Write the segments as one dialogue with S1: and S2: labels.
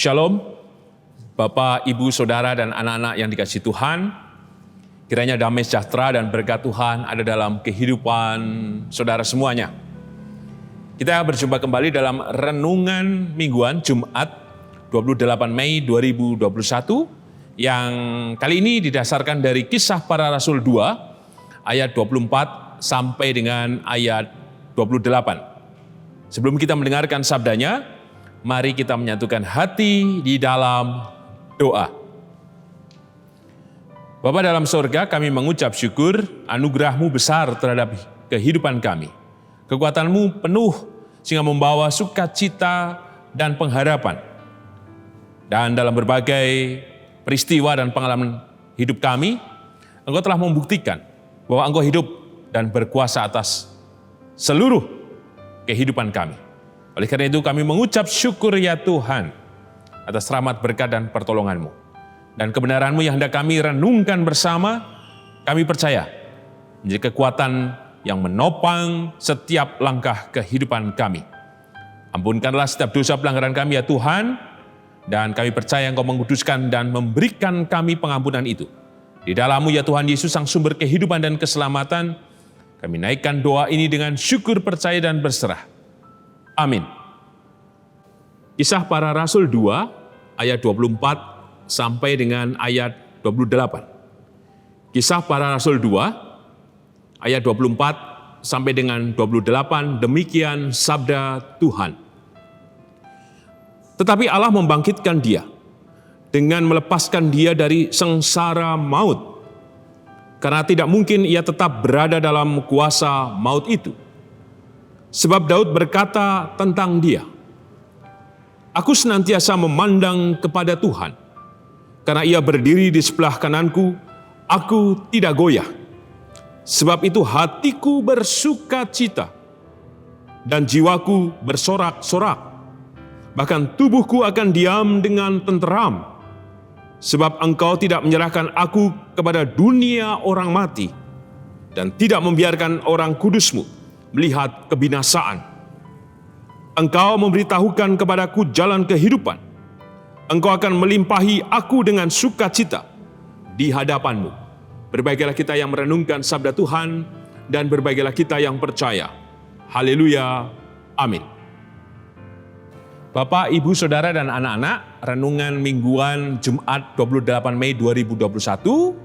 S1: Shalom, Bapak, Ibu, Saudara, dan anak-anak yang dikasihi Tuhan. Kiranya damai sejahtera dan berkat Tuhan ada dalam kehidupan saudara semuanya. Kita berjumpa kembali dalam Renungan Mingguan Jumat 28 Mei 2021 yang kali ini didasarkan dari Kisah Para Rasul 2 ayat 24 sampai dengan ayat 28. Sebelum kita mendengarkan sabdanya, mari kita menyatukan hati di dalam doa. Bapa dalam sorga, kami mengucap syukur anugerah-Mu besar terhadap kehidupan kami. Kekuatan-Mu penuh sehingga membawa sukacita dan pengharapan. Dan dalam berbagai peristiwa dan pengalaman hidup kami, Engkau telah membuktikan bahwa Engkau hidup dan berkuasa atas seluruh kehidupan kami. Oleh karena itu kami mengucap syukur ya Tuhan atas rahmat berkat dan pertolongan-Mu. Dan kebenaran-Mu yang hendak kami renungkan bersama, kami percaya menjadi kekuatan yang menopang setiap langkah kehidupan kami. Ampunkanlah setiap dosa pelanggaran kami ya Tuhan, dan kami percaya Engkau menguduskan dan memberikan kami pengampunan itu. Di dalam-Mu ya Tuhan Yesus sang sumber kehidupan dan keselamatan, kami naikkan doa ini dengan syukur, percaya, dan berserah. Amin. Kisah Para Rasul 2 ayat 24 sampai dengan ayat 28. Kisah Para Rasul 2 ayat 24 sampai dengan 28, demikian sabda Tuhan. Tetapi Allah membangkitkan dia dengan melepaskan dia dari sengsara maut, karena tidak mungkin ia tetap berada dalam kuasa maut itu. Sebab Daud berkata tentang dia, "Aku senantiasa memandang kepada Tuhan, karena ia berdiri di sebelah kananku, aku tidak goyah. Sebab itu hatiku bersuka cita, dan jiwaku bersorak-sorak. Bahkan tubuhku akan diam dengan tenteram, sebab Engkau tidak menyerahkan aku kepada dunia orang mati, dan tidak membiarkan orang kudus-Mu melihat kebinasaan. Engkau memberitahukan kepadaku jalan kehidupan. Engkau akan melimpahi aku dengan sukacita di hadapan-Mu." Berbahagialah kita yang merenungkan sabda Tuhan, dan berbahagialah kita yang percaya. Haleluya. Amin. Bapak, Ibu, Saudara, dan anak-anak, Renungan Mingguan Jumat 28 Mei 2021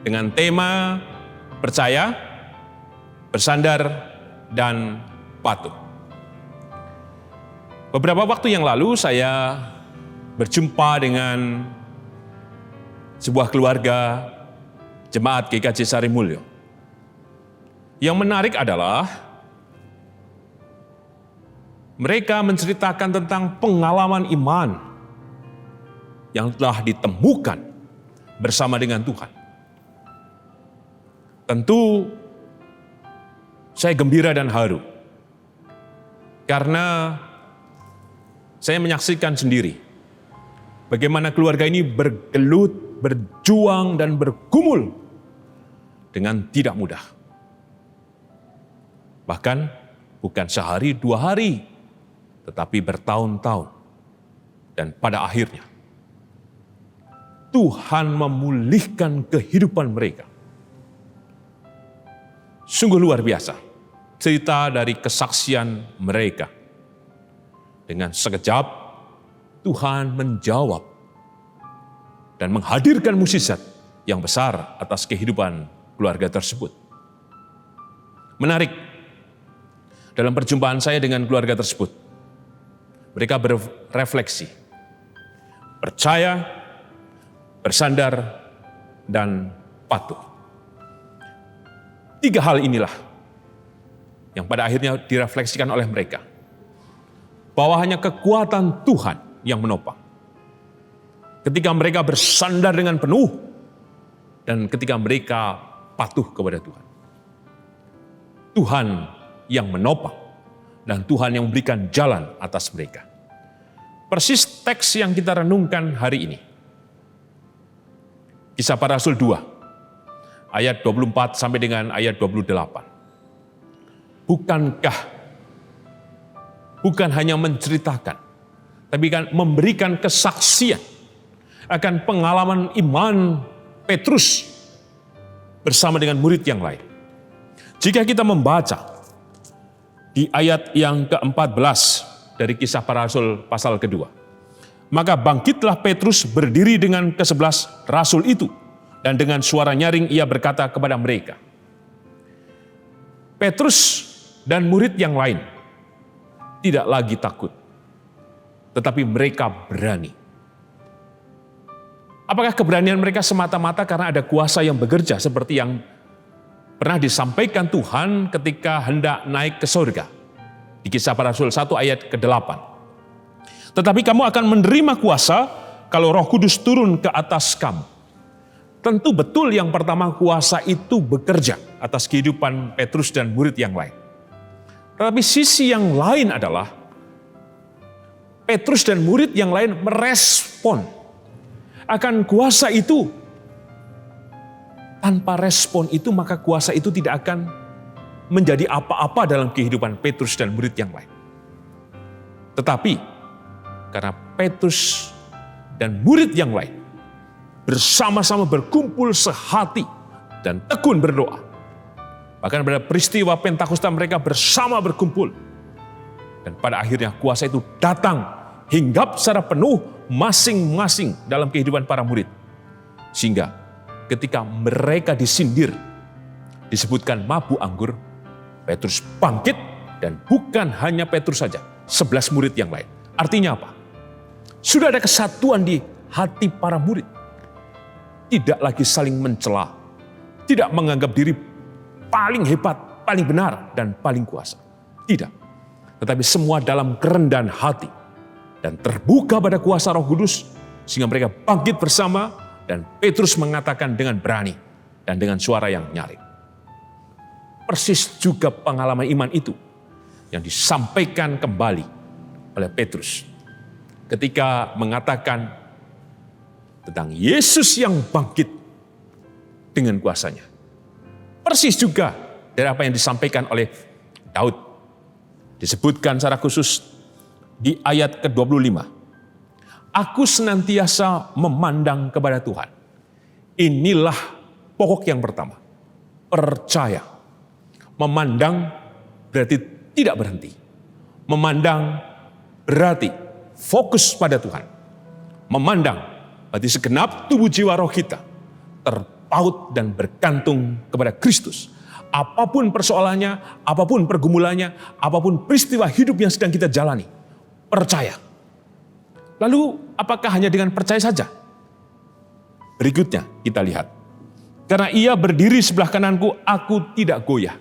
S1: dengan tema percaya, bersandar, dan patuh. Beberapa waktu yang lalu saya berjumpa dengan sebuah keluarga jemaat GKJ Sarimulyo. Yang menarik adalah mereka menceritakan tentang pengalaman iman yang telah ditemukan bersama dengan Tuhan. Tentu saya gembira dan haru karena saya menyaksikan sendiri bagaimana keluarga ini bergelut, berjuang, dan bergumul dengan tidak mudah. Bahkan bukan sehari, 2 hari, tetapi bertahun-tahun. Dan pada akhirnya, Tuhan memulihkan kehidupan mereka. Sungguh luar biasa cerita dari kesaksian mereka. Dengan sekejap, Tuhan menjawab dan menghadirkan mukjizat yang besar atas kehidupan keluarga tersebut. Menarik, dalam perjumpaan saya dengan keluarga tersebut, mereka berefleksi, percaya, bersandar, dan patuh. 3 hal inilah yang pada akhirnya direfleksikan oleh mereka, bahwa hanya kekuatan Tuhan yang menopang. Ketika mereka bersandar dengan penuh, dan ketika mereka patuh kepada Tuhan. Tuhan yang menopang, dan Tuhan yang memberikan jalan atas mereka. Persis teks yang kita renungkan hari ini. Kisah Para Rasul 2, ayat 24 sampai dengan ayat 28. Bukan hanya menceritakan tapi kan memberikan kesaksian akan pengalaman iman Petrus bersama dengan murid yang lain. Jika kita membaca di ayat yang ke-14 dari Kisah Para Rasul pasal kedua, maka bangkitlah Petrus berdiri dengan ke-11 rasul itu, dan dengan suara nyaring ia berkata kepada mereka. Petrus dan murid yang lain tidak lagi takut, tetapi mereka berani. Apakah keberanian mereka semata-mata karena ada kuasa yang bekerja seperti yang pernah disampaikan Tuhan ketika hendak naik ke surga? Di Kisah Para Rasul 1 ayat ke-8. Tetapi kamu akan menerima kuasa kalau Roh Kudus turun ke atas kamu. Tentu betul yang pertama, kuasa itu bekerja atas kehidupan Petrus dan murid yang lain. Tetapi sisi yang lain adalah Petrus dan murid yang lain merespon akan kuasa itu. Tanpa respon itu, maka kuasa itu tidak akan menjadi apa-apa dalam kehidupan Petrus dan murid yang lain. Tetapi karena Petrus dan murid yang lain bersama-sama berkumpul sehati dan tekun berdoa. Bahkan pada peristiwa Pentakosta mereka bersama berkumpul. Dan pada akhirnya kuasa itu datang hinggap secara penuh masing-masing dalam kehidupan para murid. Sehingga ketika mereka disindir, disebutkan mabuk anggur, Petrus bangkit, dan bukan hanya Petrus saja, 11 murid yang lain. Artinya apa? Sudah ada kesatuan di hati para murid. Tidak lagi saling mencela, tidak menganggap diri paling hebat, paling benar, dan paling kuasa. Tidak. Tetapi semua dalam kerendahan hati dan terbuka pada kuasa Roh Kudus, sehingga mereka bangkit bersama, dan Petrus mengatakan dengan berani dan dengan suara yang nyaring. Persis juga pengalaman iman itu yang disampaikan kembali oleh Petrus ketika mengatakan tentang Yesus yang bangkit dengan kuasanya. Persis juga dari apa yang disampaikan oleh Daud. Disebutkan secara khusus di ayat ke-25. Aku senantiasa memandang kepada Tuhan. Inilah pokok yang pertama. Percaya. Memandang berarti tidak berhenti. Memandang berarti fokus pada Tuhan. Memandang berarti segenap tubuh jiwa roh kita terpaut dan bergantung kepada Kristus. Apapun persoalannya, apapun pergumulannya, apapun peristiwa hidup yang sedang kita jalani, percaya. Lalu apakah hanya dengan percaya saja? Berikutnya kita lihat. Karena ia berdiri sebelah kananku, aku tidak goyah.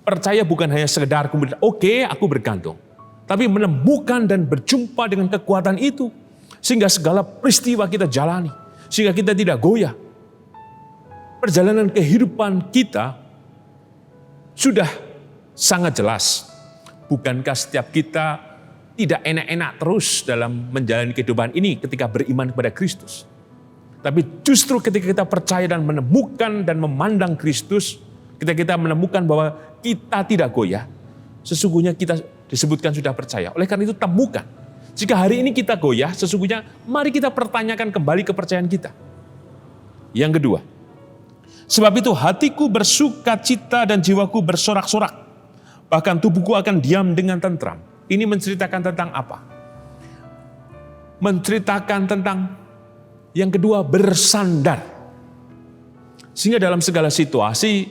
S1: Percaya bukan hanya sekedar kemudian, oke, aku bergantung. Tapi menemukan dan berjumpa dengan kekuatan itu. Sehingga segala peristiwa kita jalani. Sehingga kita tidak goyah. Perjalanan kehidupan kita sudah sangat jelas. Bukankah setiap kita tidak enak-enak terus dalam menjalani kehidupan ini ketika beriman kepada Kristus? Tapi justru ketika kita percaya dan menemukan dan memandang Kristus, ketika kita menemukan bahwa kita tidak goyah, sesungguhnya kita disebutkan sudah percaya. Oleh karena itu temukan. Jika hari ini kita goyah, sesungguhnya mari kita pertanyakan kembali kepercayaan kita. Yang kedua, sebab itu hatiku bersuka cita dan jiwaku bersorak-sorak. Bahkan tubuhku akan diam dengan tentram. Ini menceritakan tentang apa? Menceritakan tentang yang kedua, bersandar. Sehingga dalam segala situasi,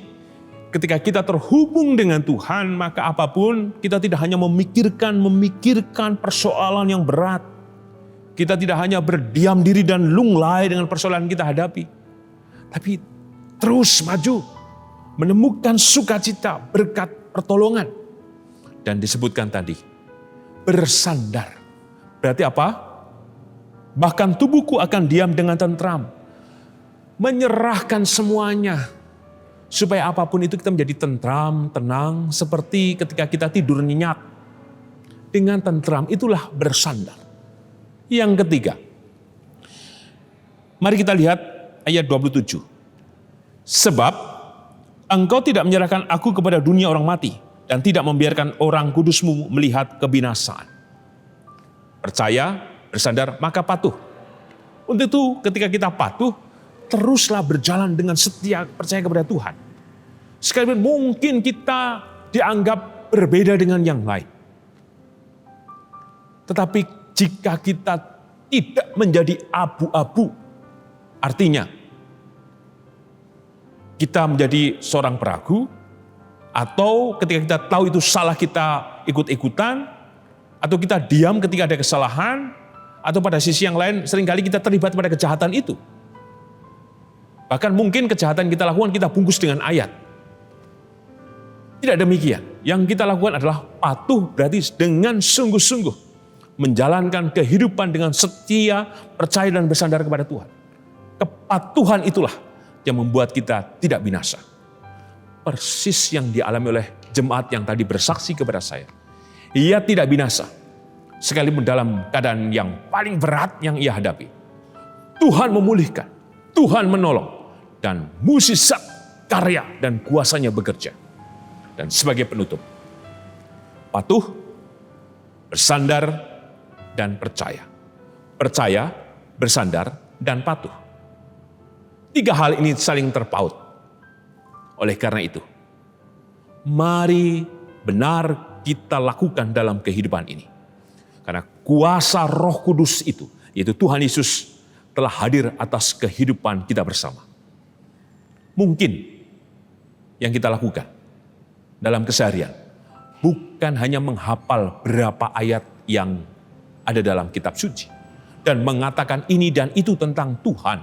S1: ketika kita terhubung dengan Tuhan, maka apapun kita tidak hanya memikirkan persoalan yang berat. Kita tidak hanya berdiam diri dan lunglai dengan persoalan yang kita hadapi. Tapi terus maju, menemukan sukacita berkat pertolongan. Dan disebutkan tadi, bersandar. Berarti apa? Bahkan tubuhku akan diam dengan tentram. Menyerahkan semuanya. Supaya apapun itu kita menjadi tentram, tenang, seperti ketika kita tidur nyenyak. Dengan tentram, itulah bersandar. Yang ketiga, mari kita lihat ayat 27. Sebab engkau tidak menyerahkan aku kepada dunia orang mati, dan tidak membiarkan orang kudusmu melihat kebinasaan. Percaya bersandar, maka patuh. Untuk itu ketika kita patuh, teruslah berjalan dengan setia percaya kepada Tuhan. Sekalipun mungkin kita dianggap berbeda dengan yang lain. Tetapi jika kita tidak menjadi abu-abu, artinya kita menjadi seorang peragu, atau ketika kita tahu itu salah kita ikut-ikutan, atau kita diam ketika ada kesalahan, atau pada sisi yang lain seringkali kita terlibat pada kejahatan itu. Bahkan mungkin kejahatan kita lakukan kita bungkus dengan ayat. Tidak demikian. Yang kita lakukan adalah patuh, berarti dengan sungguh-sungguh menjalankan kehidupan dengan setia, percaya dan bersandar kepada Tuhan. Kepatuhan itulah yang membuat kita tidak binasa. Persis yang dialami oleh jemaat yang tadi bersaksi kepada saya. Ia tidak binasa, sekalipun dalam keadaan yang paling berat yang ia hadapi. Tuhan memulihkan, Tuhan menolong, dan mukjizat karya dan kuasanya bekerja. Dan sebagai penutup, patuh, bersandar, dan percaya. Percaya, bersandar, dan patuh. 3 hal ini saling terpaut. Oleh karena itu, mari benar kita lakukan dalam kehidupan ini. Karena kuasa Roh Kudus itu, yaitu Tuhan Yesus, telah hadir atas kehidupan kita bersama. Mungkin yang kita lakukan dalam keseharian bukan hanya menghafal berapa ayat yang ada dalam kitab suci dan mengatakan ini dan itu tentang Tuhan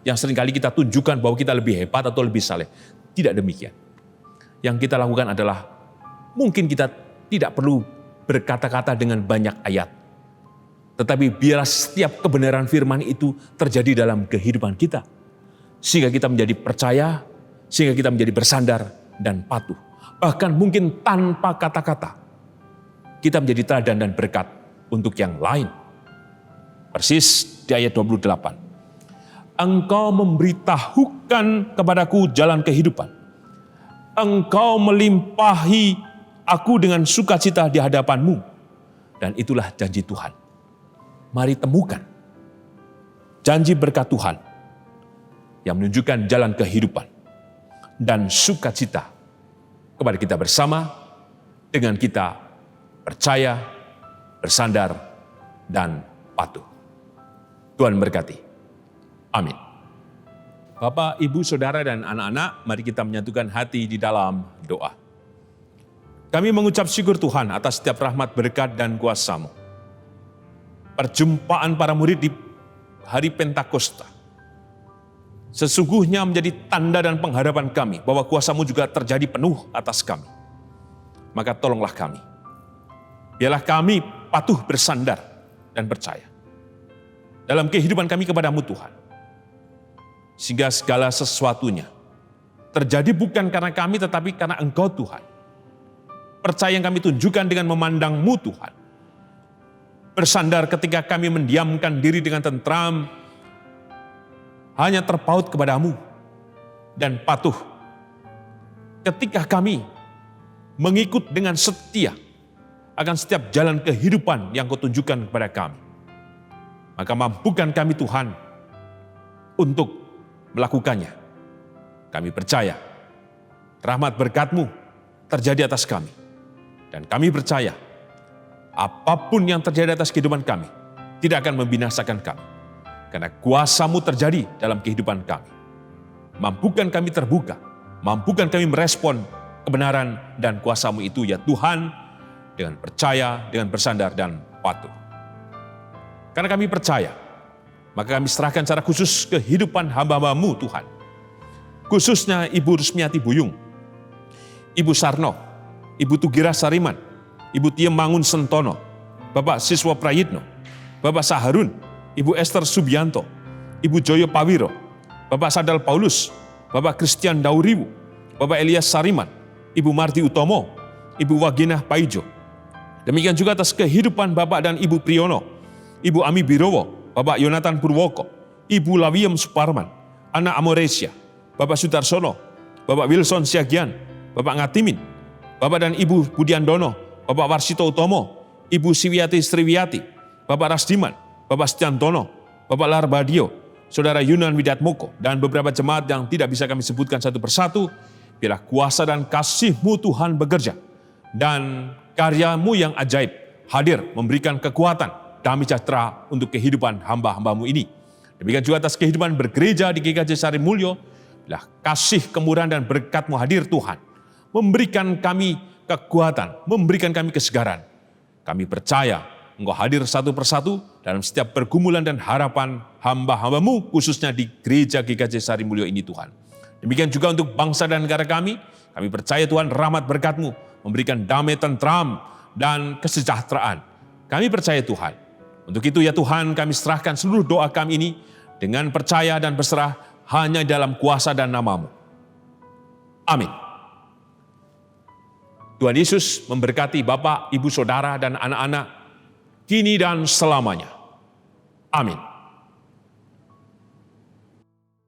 S1: yang seringkali kita tunjukkan bahwa kita lebih hebat atau lebih saleh. Tidak demikian. Yang kita lakukan adalah mungkin kita tidak perlu berkata-kata dengan banyak ayat, tetapi biarlah setiap kebenaran firman itu terjadi dalam kehidupan kita, sehingga kita menjadi percaya, sehingga kita menjadi bersandar dan patuh. Bahkan mungkin tanpa kata-kata, kita menjadi teladan dan berkat untuk yang lain. Persis di ayat 28. Engkau memberitahukan kepadaku jalan kehidupan. Engkau melimpahi aku dengan sukacita di hadapanmu. Dan itulah janji Tuhan. Mari temukan janji berkat Tuhan yang menunjukkan jalan kehidupan dan sukacita kepada kita bersama dengan kita percaya, bersandar, dan patuh. Tuhan berkati. Amin. Bapak, Ibu, Saudara, dan anak-anak, mari kita menyatukan hati di dalam doa. Kami mengucap syukur Tuhan atas setiap rahmat, berkat, dan kuasa-Mu. Perjumpaan para murid di hari Pentakosta sesungguhnya menjadi tanda dan pengharapan kami bahwa kuasa-Mu juga terjadi penuh atas kami. Maka tolonglah kami. Biarlah kami patuh bersandar dan percaya dalam kehidupan kami kepadamu Tuhan. Sehingga segala sesuatunya terjadi bukan karena kami tetapi karena Engkau Tuhan. Percaya yang kami tunjukkan dengan memandang-Mu Tuhan. Bersandar ketika kami mendiamkan diri dengan tentram, hanya terpaut kepadamu, dan patuh ketika kami mengikut dengan setia akan setiap jalan kehidupan yang Kau tunjukkan kepada kami. Maka mampukan kami Tuhan untuk melakukannya. Kami percaya rahmat berkat-Mu terjadi atas kami, dan kami percaya apapun yang terjadi atas kehidupan kami tidak akan membinasakan kami. Karena kuasa-Mu terjadi dalam kehidupan kami. Mampukan kami terbuka, mampukan kami merespon kebenaran dan kuasa-Mu itu ya Tuhan, dengan percaya, dengan bersandar dan patuh. Karena kami percaya, maka kami serahkan secara khusus kehidupan hamba-Mu Tuhan. Khususnya Ibu Rusmiati Buyung, Ibu Sarno, Ibu Tugira Sariman, Ibu Tiem Mangun Sentono, Bapak Siswa Prayitno, Bapak Saharun, Ibu Esther Subianto, Ibu Joyo Pawiro, Bapak Sadal Paulus, Bapak Christian Dauriwu, Bapak Elias Sariman, Ibu Marti Utomo, Ibu Waginah Paijo. Demikian juga atas kehidupan Bapak dan Ibu Priyono, Ibu Ami Birowo, Bapak Yonatan Purwoko, Ibu Lawiem Suparman, Ana Amoresia, Bapak Sutarsono, Bapak Wilson Siagian, Bapak Ngatimin, Bapak dan Ibu Budiandono, Bapak Warsito Utomo, Ibu Siwiati Sriwiati, Bapak Rasdiman, Bapak Stiantono, Bapak Larbadio, Saudara Yunan Widatmoko, dan beberapa jemaat yang tidak bisa kami sebutkan satu persatu, biarlah kuasa dan kasih-Mu Tuhan bekerja, dan karya-Mu yang ajaib hadir memberikan kekuatan, damai sejahtera untuk kehidupan hamba-hamba-Mu ini. Demikian juga atas kehidupan bergereja di GKJ Sarimulyo, biarlah kasih, kemurahan, dan berkat-Mu hadir Tuhan, memberikan kami kekuatan, memberikan kami kesegaran. Kami percaya Engkau hadir satu persatu dalam setiap pergumulan dan harapan hamba-hamba-Mu, khususnya di gereja GKJ Sarimulyo ini Tuhan. Demikian juga untuk bangsa dan negara kami percaya Tuhan rahmat berkat-Mu memberikan damai, tentram, dan kesejahteraan. Kami percaya Tuhan. Untuk itu ya Tuhan, kami serahkan seluruh doa kami ini dengan percaya dan berserah hanya dalam kuasa dan nama-Mu. Amin. Tuhan Yesus memberkati Bapak, Ibu, Saudara, dan anak-anak kini dan selamanya. Amin.